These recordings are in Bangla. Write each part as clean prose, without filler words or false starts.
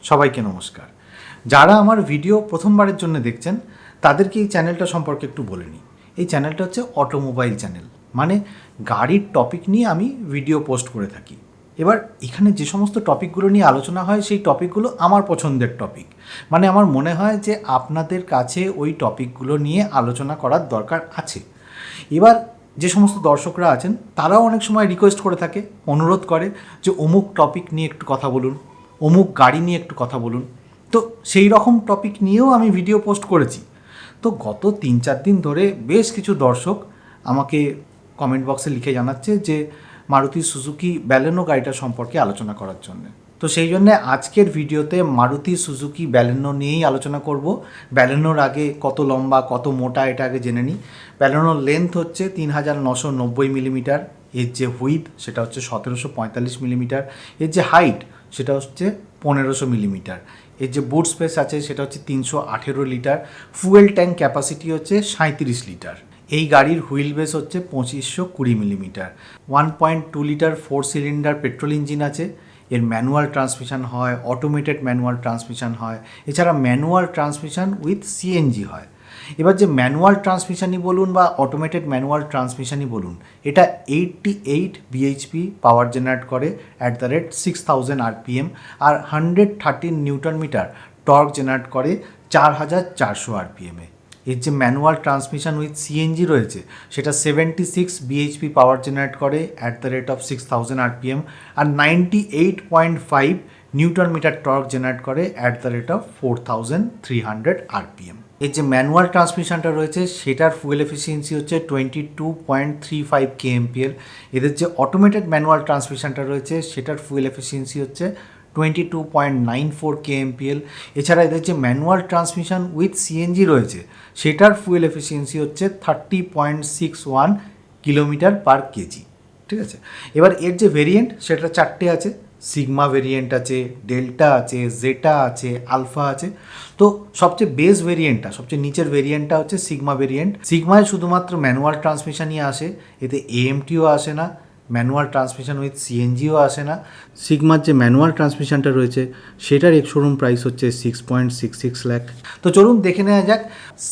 সবাইকে নমস্কার। যারা আমার ভিডিও প্রথমবারের জন্য দেখছেন তাদেরকে এই চ্যানেলটা সম্পর্কে একটু বলে নিই। এই চ্যানেলটা হচ্ছে অটোমোবাইল চ্যানেল, মানে গাড়ির টপিক নিয়ে আমি ভিডিও পোস্ট করে থাকি। এবার এখানে যে সমস্ত টপিকগুলো নিয়ে আলোচনা হয় সেই টপিকগুলো আমার পছন্দের টপিক, মানে আমার মনে হয় যে আপনাদের কাছে ওই টপিকগুলো নিয়ে আলোচনা করার দরকার আছে। এবার যে সমস্ত দর্শকরা আছেন তারাও অনেক সময় রিকোয়েস্ট করে থাকে, অনুরোধ করে যে অমুক টপিক নিয়ে একটু কথা বলুন, অমুক গাড়ি নিয়ে একটু কথা বলুন। তো সেই রকম টপিক নিয়েও আমি ভিডিও পোস্ট করেছি। তো গত 3-4 দিন ধরে বেশ কিছু দর্শক আমাকে কমেন্ট বক্সে লিখে জানাচ্ছে যে মারুতি সুজুকি ব্যালেনো গাড়িটা সম্পর্কে আলোচনা করার জন্য। তো সেই জন্যে আজকের ভিডিওতে মারুতি সুজুকি ব্যালেনো নিয়েই আলোচনা করব। ব্যালেনোর আগে কত লম্বা কত মোটা এটা আগে জেনে নিই। ব্যালেনোর লেন্থ হচ্ছে 3990 মিলিমিটার, এর যে হুইথ সেটা হচ্ছে 1745 মিলিমিটার, এর যে হাইট সেটা হচ্ছে 1500 মিলিমিটার, এর যে বুট স্পেস আছে সেটা হচ্ছে 318 লিটার, ফুয়েল ট্যাঙ্ক ক্যাপাসিটি হচ্ছে 37 লিটার। এই গাড়ির হুইল বেস হচ্ছে 2520 millimetre. 1.2 litre 4 cylinder petrol engine আছে। এর ম্যানুয়াল ট্রান্সমিশন হয়, অটোমেটেড ম্যানুয়াল ট্রান্সমিশন হয়, এছাড়া ম্যানুয়াল ট্রান্সমিশন উইথ সিএনজি হয়। এবার যে ম্যানুয়াল ট্রান্সমিশনই বলুন বা অটোমেটেড ম্যানুয়াল ট্রান্সমিশনই বলুন, এটা 88 বিএইচপি পাওয়ার জেনারেট করে অ্যাট দ্য রেট 6000 আরপিএম, আর 113 নিউটন মিটার টর্ক জেনারেট করে 4400 আরপিএমে। এর যে ম্যানুয়াল ট্রান্সমিশন উইথ সিএনজি রয়েছে সেটা 76 বিএইচপি পাওয়ার জেনারেট করে at the rate of 6000 RPM, আর 98.5 নিউটন মিটার টর্ক জেনারেট করে at the rate of 4300 RPM. এর যে ম্যানুয়াল ট্রান্সমিশনটা রয়েছে সেটার ফুয়েল এফিসিয়েন্সি হচ্ছে 22.35 কেএমপিএল। এদের যে অটোমেটেড ম্যানুয়াল ট্রান্সমিশনটা রয়েছে সেটার ফুয়েল এফিসিয়েন্সি হচ্ছে 22.94 কেএমপিএল। এছাড়া এদের যে ম্যানুয়াল ট্রান্সমিশন উইথ সিএনজি রয়েছে সেটার ফুয়েল এফিসিয়েন্সি হচ্ছে 30.61 কিলোমিটার পার কেজি। ঠিক আছে, এবার এর যে ভেরিয়েন্ট সেটা 4টে আছে। সিগমা ভেরিয়েন্ট আছে, ডেল্টা আছে, জেটা আছে, আলফা আছে। তো সবচেয়ে বেস ভেরিয়েন্টটা, সবচেয়ে নিচের ভেরিয়েন্টটা হচ্ছে সিগমা ভেরিয়েন্ট। সিগমায় শুধুমাত্র ম্যানুয়াল ট্রান্সমিশনই আসে, এতে এএমটিও আসে না, ম্যানুয়াল ট্রান্সমিশন উইথ সিএনজিও আসে না। সিগমার যে ম্যানুয়াল ট্রান্সমিশনটা রয়েছে সেটার এক্স শোরুম প্রাইস হচ্ছে 6.66 লাখ। তো চলুন দেখে নেওয়া যাক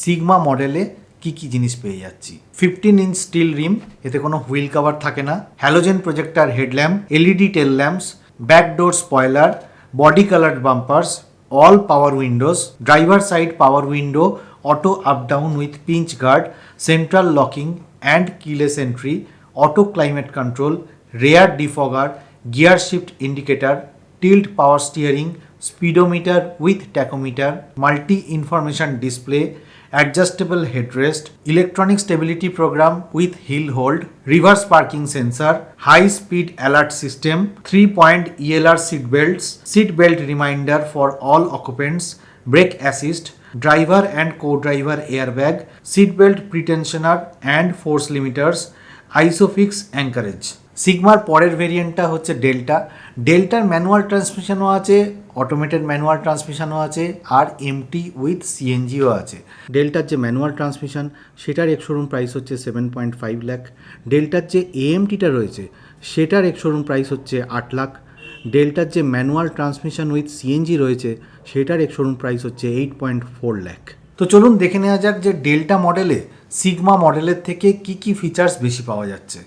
সিগমা মডেলে কী কী জিনিস পেয়ে যাচ্ছি। 15 ইঞ্চ স্টিল রিম, এতে কোনো হুইল কভার থাকে না, halogen projector headlamp, LED tail lamps, backdoor spoiler, body coloured bumpers, all power windows, driver side power window, auto up down with pinch guard, central locking and keyless entry, auto climate control, rear defogger, gear shift indicator, tilt power steering, speedometer with tachometer, multi information display, adjustable headrest, electronic stability program with hill hold, reverse parking sensor, high speed alert system, 3-point ELR seat belts, seat belt reminder for all occupants, brake assist, driver and co-driver airbag, seat belt pretensioner and force limiters, isofix anchorage. সিগমার পরের ভেরিয়েন্টটা হচ্ছে ডেল্টা। ডেল্টার ম্যানুয়াল ট্রান্সমিশনও আছে, অটোমেটেড ম্যানুয়াল ট্রান্সমিশনও আছে, আর এমটি উইথ সিএনজিও আছে। ডেল্টার যে ম্যানুয়াল ট্রান্সমিশন সেটার এক্স শোরুম প্রাইস হচ্ছে 7.5 লাখ। ডেল্টার যে এএমটিটা রয়েছে সেটার এক্স শোরুম প্রাইস হচ্ছে 8 লাখ। ডেল্টার যে ম্যানুয়াল ট্রান্সমিশন উইথ সিএনজি রয়েছে সেটার এক্স শোরুম প্রাইস হচ্ছে 8.4 লাখ। তো চলুন দেখে নেওয়া যাক যে ডেল্টা মডেলে সিগমা মডেলের থেকে কী কী ফিচার্স বেশি পাওয়া যাচ্ছে।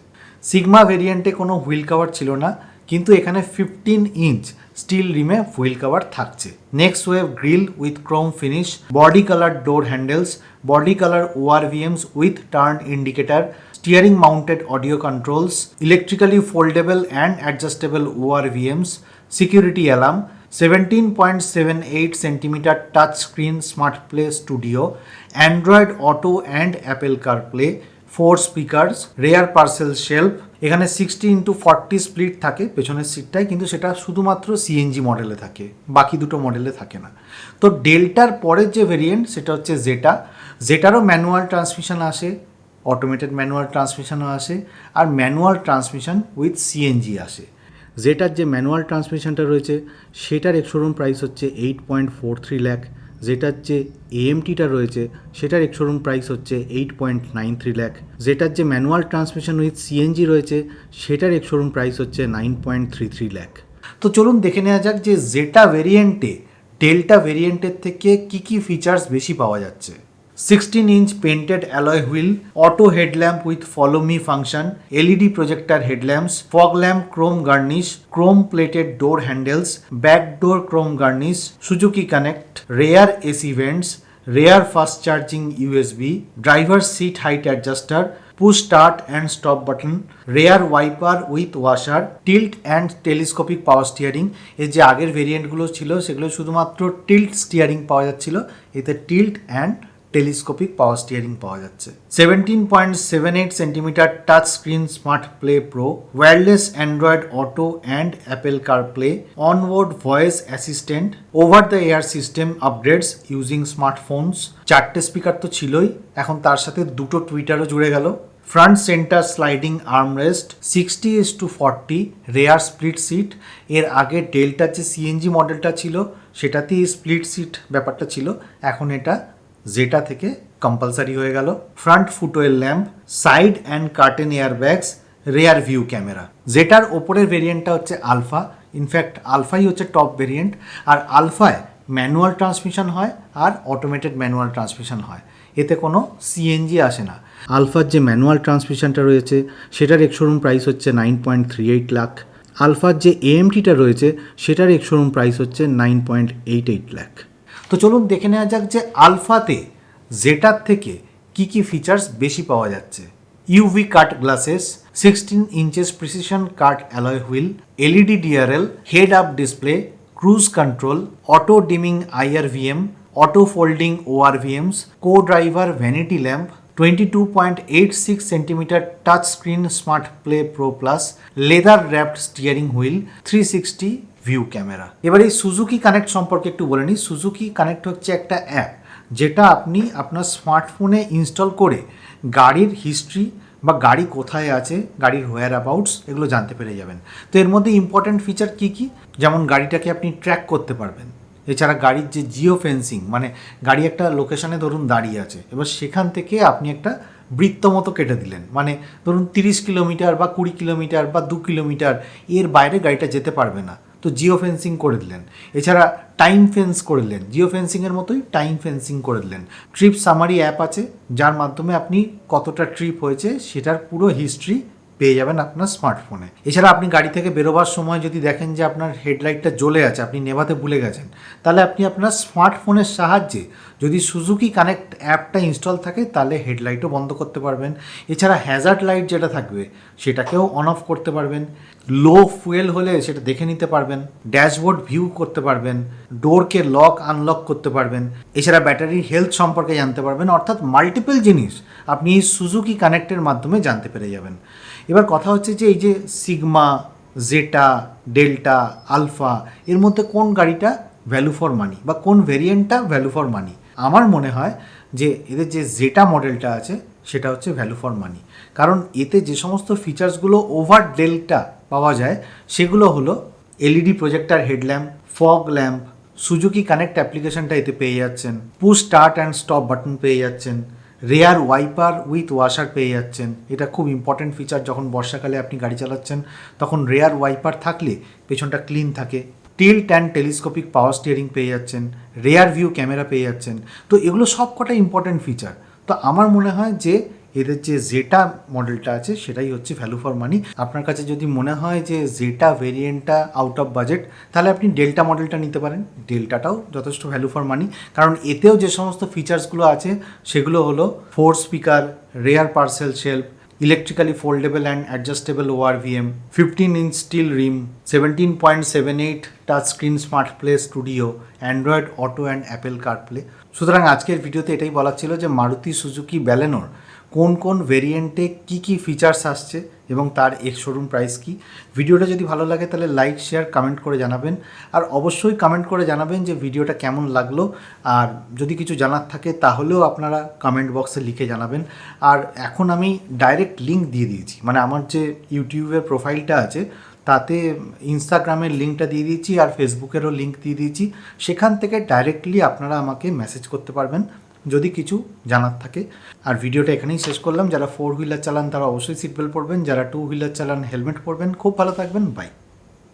সিগমা ভেরিয়েন্টে কোনো হুইল কভার ছিল না, কিন্তু এখানে 15 ইঞ্চ স্টিল রিমে হুইল কভার থাকছে। Next wave grille with chrome finish, body colour door handles, body colour ORVMs with turn indicator, steering mounted audio controls, electrically foldable and adjustable ORVMs, security alarm, 17.78 centimetre touch screen smart play studio, Android Auto and Apple CarPlay, 4 speakers, rear parcel shelf. এখানে 60x40 স্প্লিট থাকে পেছনের সিটটায়, কিন্তু সেটা শুধুমাত্র সিএনজি মডেলে থাকে, বাকি দুটো মডেলে থাকে না। তো ডেল্টার পরের যে ভেরিয়েন্ট সেটা হচ্ছে জেটা। জেটারও ম্যানুয়াল ট্রান্সমিশন আসে, অটোমেটেড ম্যানুয়াল ট্রান্সমিশনও আসে, আর ম্যানুয়াল ট্রান্সমিশন উইথ সিএনজি আসে। জেটার যে ম্যানুয়াল ট্রান্সমিশনটা রয়েছে সেটার এক্স শোরুম প্রাইস হচ্ছে 8.43 লাখ। যেটার যে এএমটিটা রয়েছে সেটার এক্স শোরুম প্রাইস হচ্ছে 8.93 লাখ। যেটার যে ম্যানুয়াল ট্রান্সমিশন উইথ সিএনজি রয়েছে সেটার এক্স শোরুম প্রাইস হচ্ছে 9.33 লাখ। তো চলুন দেখে নেওয়া যাক যে জেটা ভেরিয়েন্টে ডেল্টা ভেরিয়েন্টের থেকে কি ফিচার্স বেশি পাওয়া যাচ্ছে। 16-inch painted alloy wheel, auto headlamp with follow me function, LED projector headlamps, fog lamp chrome garnish, chrome plated door handles, back door chrome garnish, Suzuki Connect, rear AC vents, rear fast charging USB, driver seat height adjuster, push start and stop button, rear wiper with washer, tilt and telescopic power steering। এই যে আগের ভেরিয়েন্টগুলো ছিল সেগুলো শুধুমাত্র টিল্ট স্টিয়ারিং পাওয়া যাচ্ছিল, এতে tilt and telescopic power steering পাওয়া যাচ্ছে। 17.78 centimetre touch screen smart play pro, wireless Android Auto and Apple CarPlay, onboard voice assistant, over the air system upgrades using smartphones. 4টে স্পিকার তো ছিলই, এখন তার সাথে 2টো টুইটারও জুড়ে গেল। Front centre sliding armrest, 60:40 rear split seat. এর আগে ডেল্টার যে সিএনজি মডেলটা ছিল সেটাতেই স্প্লিট সিট ব্যাপারটা ছিল, এখন এটা জেটা থেকে কম্পালসারি হয়ে গেল। Front footwell lamp, side and curtain air bags, rear view camera. জেটার ওপরের ভেরিয়েন্টটা হচ্ছে আলফা, ইনফ্যাক্ট আলফাই হচ্ছে টপ ভেরিয়েন্ট, আর আলফায় ম্যানুয়াল ট্রান্সমিশন হয় আর অটোমেটেড ম্যানুয়াল ট্রান্সমিশন হয়, এতে কোনো সিএনজি আসে না। আলফার যে ম্যানুয়াল ট্রান্সমিশনটা রয়েছে সেটার এক্স-শোরুম প্রাইস হচ্ছে 9.38 লাখ। আলফার যে এএমটিটা রয়েছে সেটার এক্স-শোরুম প্রাইস হচ্ছে 9.88 লাখ। তো চলুন দেখে নেওয়া যাক যে আলফাতে জেটার থেকে কি ফিচার্স বেশি পাওয়া যাচ্ছে। UV cut glasses, 16 inches precision cut alloy wheel, LED DRL, head up display, cruise control, auto dimming IRVM, auto folding ORVMs, co driver vanity lamp, 22.86 centimetre touch screen smart play pro plus, leather wrapped steering wheel, 360 view camera. এবার এই সুজুকি কানেক্ট সম্পর্কে একটু বলে নিই। সুজুকি কানেক্ট হচ্ছে একটা অ্যাপ যেটা আপনি আপনার স্মার্টফোনে ইনস্টল করে গাড়ির হিস্ট্রি বা গাড়ি কোথায় আছে, গাড়ির হোয়ার অ্যাবাউটস এগুলো জানতে পেরে যাবেন। তো এর মধ্যে ইম্পর্ট্যান্ট ফিচার কী যেমন গাড়িটাকে আপনি ট্র্যাক করতে পারবেন। এছাড়া গাড়ির যে জিও ফেন্সিং, মানে গাড়ি একটা লোকেশনে ধরুন দাঁড়িয়ে আছে, এবার সেখান থেকে আপনি একটা বৃত্ত মতো কেটে দিলেন, মানে ধরুন 30 কিলোমিটার বা 20 কিলোমিটার বা 2 কিলোমিটার এর বাইরে গাড়িটা যেতে পারবে না, তো জিও ফেন্সিং করে দিলেন। এছাড়া টাইম ফেন্স করে দিলেন, জিও ফেন্সিংয়ের মতোই টাইম ফেন্সিং করে দিলেন। ট্রিপ সামারি অ্যাপ আছে যার মাধ্যমে আপনি কতটা ট্রিপ হয়েছে সেটার পুরো হিস্ট্রি পেয়ে যাবেন আপনার স্মার্টফোনে। এছাড়া আপনি গাড়ি থেকে বেরোবার সময় যদি দেখেন যে আপনার হেডলাইটটা জ্বলে আছে, আপনি নেভাতে ভুলে গেছেন, তাহলে আপনি আপনার স্মার্টফোনের সাহায্যে যদি সুজুকি কানেক্ট অ্যাপটা ইনস্টল থাকে তাহলে হেডলাইটও বন্ধ করতে পারবেন। এছাড়া হ্যাজার্ড লাইট যেটা থাকবে সেটাকেও অন অফ করতে পারবেন, লো ফুয়েল হলে সেটা দেখে নিতে পারবেন, ড্যাশবোর্ড ভিউ করতে পারবেন, ডোরকে লক আনলক করতে পারবেন। এছাড়া ব্যাটারির হেলথ সম্পর্কে জানতে পারবেন, অর্থাৎ মাল্টিপল জিনিস আপনি এই সুজুকি কানেক্টের মাধ্যমে জানতে পেরে যাবেন। এবার কথা হচ্ছে যে এই যে সিগমা, জেটা, ডেল্টা, আলফা এর মধ্যে কোন গাড়িটা ভ্যালু ফর মানি বা কোন ভেরিয়েন্টটা ভ্যালু ফর মানি? আমার মনে হয় যে এদের যে জেটা মডেলটা আছে সেটা হচ্ছে ভ্যালু ফর মানি, কারণ এতে যে সমস্ত ফিচার্সগুলো ওভার ডেল্টা পাওয়া যায় সেগুলো হলো LED projector headlamp, fog lamp, Suzuki connect অ্যাপ্লিকেশনটা এতে পেয়ে যাচ্ছেন, push start and stop button পেয়ে যাচ্ছেন, রেয়ার ওয়াইপার উইথ ওয়াশার পেয়ে যাচ্ছেন। এটা খুব ইম্পর্ট্যান্ট ফিচার, যখন বর্ষাকালে আপনি গাড়ি চালাচ্ছেন তখন রেয়ার ওয়াইপার থাকলে পেছনটা ক্লিন থাকে। Tilt and telescopic power steering পেয়ে যাচ্ছেন, রেয়ার ভিউ ক্যামেরা পেয়ে যাচ্ছেন। তো এগুলো সব কটা ইম্পর্ট্যান্ট ফিচার। তো আমার মনে হয় যে এদের যে জেটা মডেলটা আছে সেটাই হচ্ছে ভ্যালু ফর মানি। আপনার কাছে যদি মনে হয় যে জেটা ভেরিয়েন্টটা আউট অফ বাজেট, তাহলে আপনি ডেল্টা মডেলটা নিতে পারেন। ডেল্টাটাও যথেষ্ট ভ্যালু ফর মানি, কারণ এতেও যে সমস্ত ফিচার্সগুলো আছে সেগুলো হলো 4 speaker, rear parcel shelf, electrically foldable and adjustable ORVM, 15-inch steel rim, 17.78 touch screen smart play studio, Android Auto and Apple CarPlay. সুতরাং আজকের ভিডিওতে এটাই বলার ছিল যে মারুতি সুজুকি ব্যালেনোর কোন ভেরিয়েন্টে কি ফিচার্স আসছে এবং তার এক্স-শোরুম প্রাইস কি। ভিডিওটা যদি ভালো লাগে তাহলে লাইক, শেয়ার, কমেন্ট করে জানাবেন। আর অবশ্যই কমেন্ট করে জানাবেন যে ভিডিওটা কেমন লাগলো, আর যদি কিছু জানার থাকে তাহলেও আপনারা কমেন্ট বক্সে লিখে জানাবেন। আর এখন আমি ডাইরেক্ট লিঙ্ক দিয়ে দিয়েছি, মানে আমার যে ইউটিউবের প্রোফাইলটা আছে তাতে ইনস্টাগ্রামের লিঙ্কটা দিয়ে দিয়েছি আর ফেসবুকেরও লিঙ্ক দিয়ে দিয়েছি। সেখান থেকে ডাইরেক্টলি আপনারা আমাকে মেসেজ করতে পারবেন যদি কিছু জানার থাকে। আর ভিডিওটা এখানেই শেষ করলাম। যারা 4 হুইলার চালান তারা অবশ্যই সিট বেল্ট পরবেন, যারা 2 হুইলার চালান হেলমেট পরবেন। খুব ভালো থাকবেন, বাই।